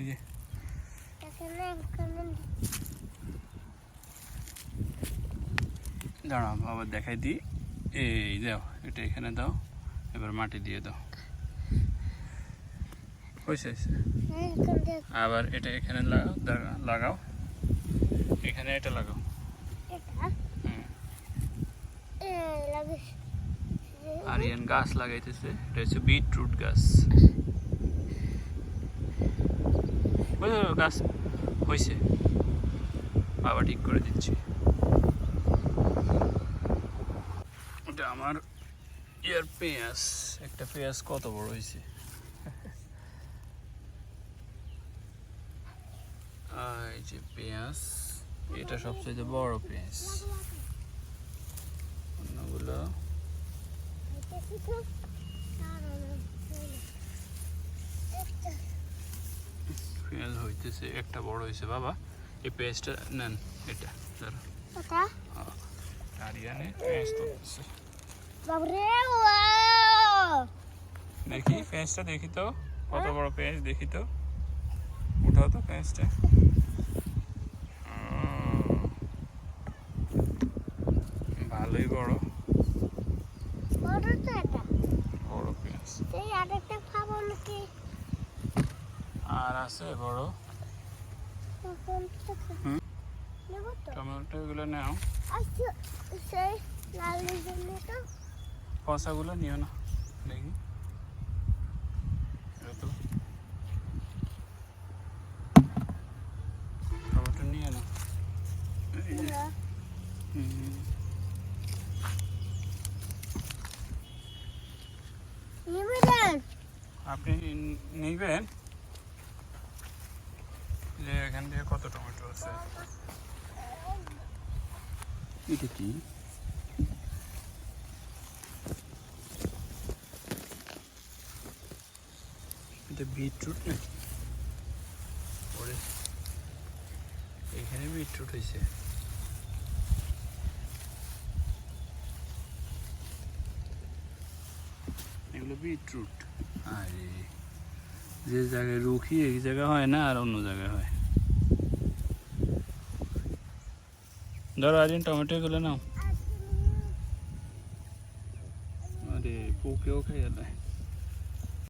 এই যে দাঁড়াও আবার দেখাই দিই। এই দাও, এটা এখানে দাও, এবার মাটি দিয়ে দাও। হয়েছে। আবার এটা এখানে লাগাও, এখানে এটা লাগাও। আরিয়ান গাছ লাগাইতেছে, এটা হচ্ছে বিটরুট গাছ। গাছ হয়েছে, বাবা ঠিক করে দিচ্ছি। এটা আমার ইয়ার পেঁয়াজ, একটা পেঁয়াজ কত বড় হয়েছে। এই যে পেঁয়াজ, এটা সবচেয়ে বড় পেঁয়াজ। অন্যগুলো পেঁয়াজ হইতেছে, একটা বড় হয়েছে। বাবা এই পেঁয়াজটা নেন, এটা আরিয়ানে পেঁয়াজ তুলতেছে। দেখি পেঁয়াজটা, দেখি তো কত বড় পেঁয়াজ, দেখি তো, উঠাও তো পেঁয়াজটা। ভালোই বড় বড় পেঁয়াজ। আর আছে বড় টমেটো, এগুলো নাও, পচাগুলো নিও না। দেখি টমেটো নিয়ে না। আপনি নিবেন যে এখান থেকে কত টমেটো আছে। এটা কি? এটা বিটরুট না? এখানে বিটরুট হয়েছে। এগুলো বিটরুট। আরে যে জায়গায় রুখি এই জায়গা হয় না, আর অন্য জায়গায় হয়। ধরো আরিয়ান টমেটো গুলো নাও। আরে পোকেও খাইয়া দেয়।